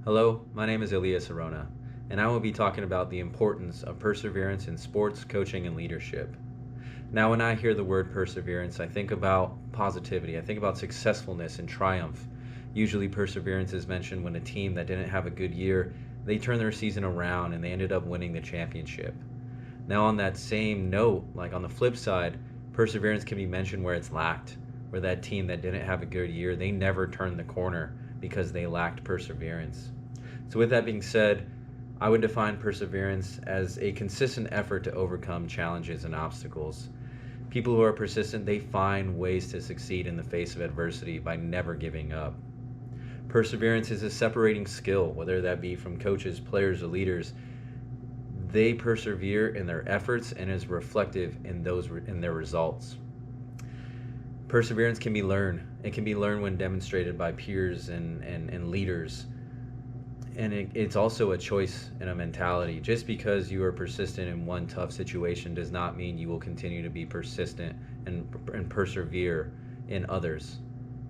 Hello, my name is Elias Arona, and I will be talking about the importance of perseverance in sports, coaching, and leadership. Now, when I hear the word perseverance, I think about positivity, I think about successfulness and triumph. Usually, perseverance is mentioned when a team that didn't have a good year, they turned their season around and they ended up winning the championship. Now, on that same note, like on the flip side, perseverance can be mentioned where it's lacked, where that team that didn't have a good year, they never turned the corner because they lacked perseverance. So, with that being said, I would define perseverance as a consistent effort to overcome challenges and obstacles. People who are persistent, they find ways to succeed in the face of adversity by never giving up. Perseverance is a separating skill, whether that be from coaches, players, or leaders. They persevere in their efforts and is reflective in their results. Perseverance can be learned. It can be learned when demonstrated by peers and leaders. And it's also a choice and a mentality. Just because you are persistent in one tough situation does not mean you will continue to be persistent and persevere in others.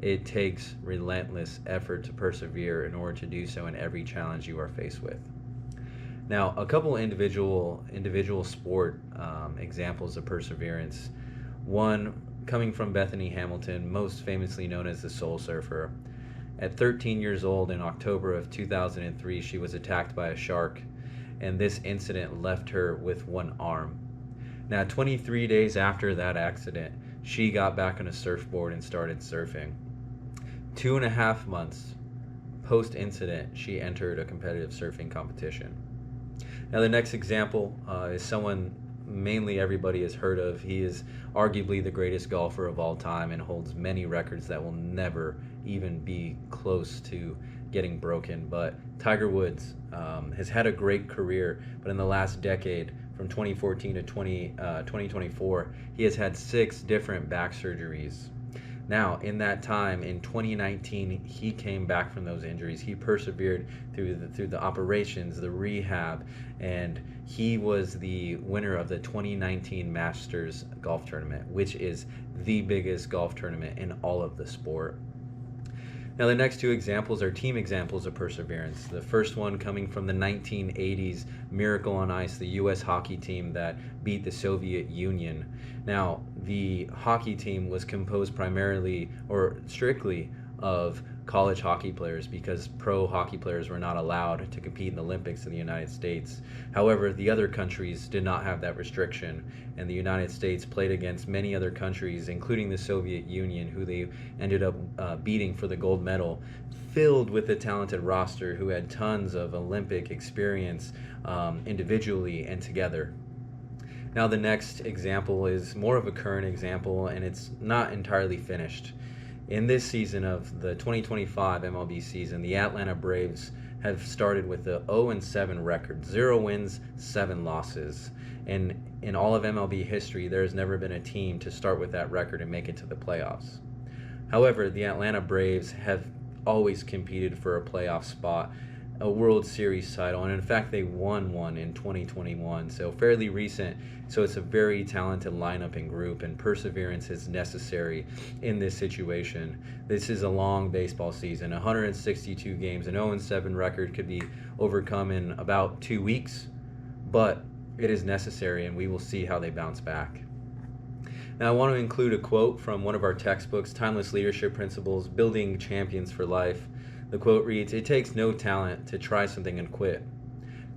It takes relentless effort to persevere in order to do so in every challenge you are faced with. Now, a couple individual sport examples of perseverance. One coming from Bethany Hamilton, most famously known as the Soul Surfer. At 13 years old in October of 2003, she was attacked by a shark, and this incident left her with one arm. Now, 23 days after that accident, she got back on a surfboard and started surfing. 2.5 months post-incident, she entered a competitive surfing competition. Now, the next example is someone mainly everybody has heard of. He is arguably the greatest golfer of all time and holds many records that will never even be close to getting broken. But Tiger Woods has had a great career, but in the last decade, from 2014 to 2024, he has had 6 different back surgeries. Now, in that time, in 2019, he came back from those injuries. He persevered through the operations, the rehab, and he was the winner of the 2019 Masters Golf Tournament, which is the biggest golf tournament in all of the sport. Now, the next 2 examples are team examples of perseverance. The first one coming from the 1980s Miracle on Ice, the U.S. hockey team that beat the Soviet Union. Now, the hockey team was composed primarily or strictly of college hockey players because pro hockey players were not allowed to compete in the Olympics in the United States. However, the other countries did not have that restriction, and the United States played against many other countries, including the Soviet Union, who they ended up beating for the gold medal, filled with a talented roster who had tons of Olympic experience individually and together. Now, the next example is more of a current example, and it's not entirely finished. In this season of the 2025 MLB season, the Atlanta Braves have started with a 0-7 record, 0 wins, 7 losses. And in all of MLB history, there has never been a team to start with that record and make it to the playoffs. However, the Atlanta Braves have always competed for a playoff spot, a World Series title, and in fact they won one in 2021, so fairly recent. So it's a very talented lineup and group, and perseverance is necessary in this situation. This is a long baseball season, 162 games. An 0-7 record could be overcome in about 2 weeks, but it is necessary, and we will see how they bounce back. Now, I want to include a quote from one of our textbooks, Timeless Leadership Principles, Building Champions for Life. The quote reads, "It takes no talent to try something and quit.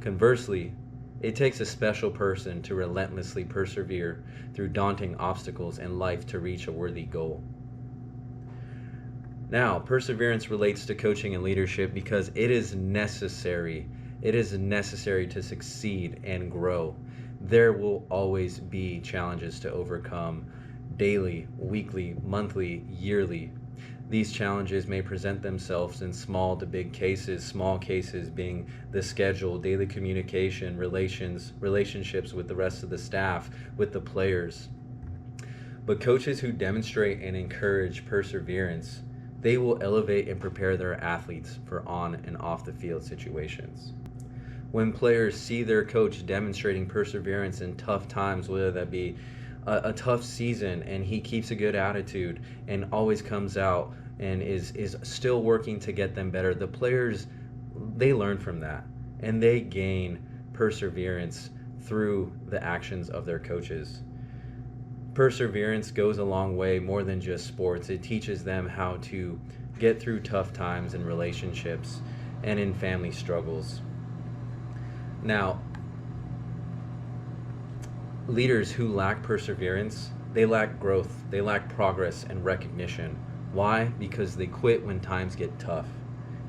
Conversely, it takes a special person to relentlessly persevere through daunting obstacles in life to reach a worthy goal." Now, perseverance relates to coaching and leadership because it is necessary. It is necessary to succeed and grow. There will always be challenges to overcome daily, weekly, monthly, yearly. These challenges may present themselves in small to big cases, small cases being the schedule, daily communication, relationships with the rest of the staff, with the players. But coaches who demonstrate and encourage perseverance, they will elevate and prepare their athletes for on and off the field situations. When players see their coach demonstrating perseverance in tough times, whether that be a tough season and he keeps a good attitude and always comes out and is still working to get them better, the players, they learn from that, and they gain perseverance through the actions of their coaches. Perseverance goes a long way, more than just sports. It teaches them how to get through tough times in relationships and in family struggles. Now, leaders who lack perseverance, they lack growth, they lack progress and recognition. Why? Because they quit when times get tough.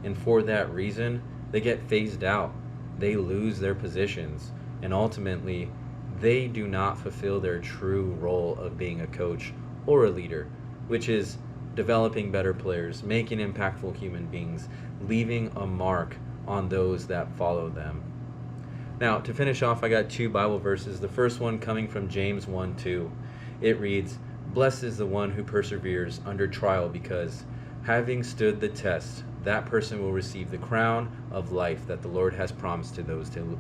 And for that reason, they get phased out. They lose their positions. And ultimately, they do not fulfill their true role of being a coach or a leader, which is developing better players, making impactful human beings, leaving a mark on those that follow them. Now, to finish off, I got 2 Bible verses. The first one coming from James 1:2. It reads, "Blessed is the one who perseveres under trial, because having stood the test, that person will receive the crown of life that the Lord has promised to those who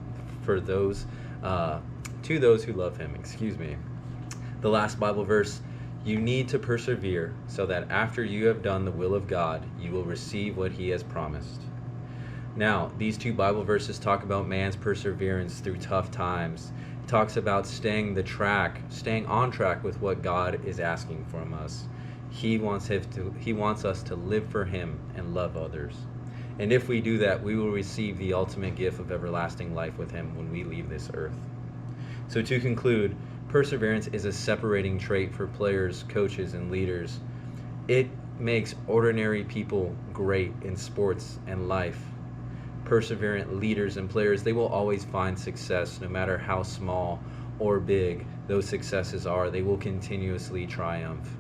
love him." The last Bible verse, "You need to persevere so that after you have done the will of God, you will receive what he has promised." Now, these 2 Bible verses talk about man's perseverance through tough times. It talks about staying on track with what God is asking from us. He wants us to live for him and love others. And if we do that, we will receive the ultimate gift of everlasting life with him when we leave this earth. So to conclude, perseverance is a separating trait for players, coaches, and leaders. It makes ordinary people great in sports and life. Perseverant leaders and players, they will always find success no matter how small or big those successes are. They will continuously triumph.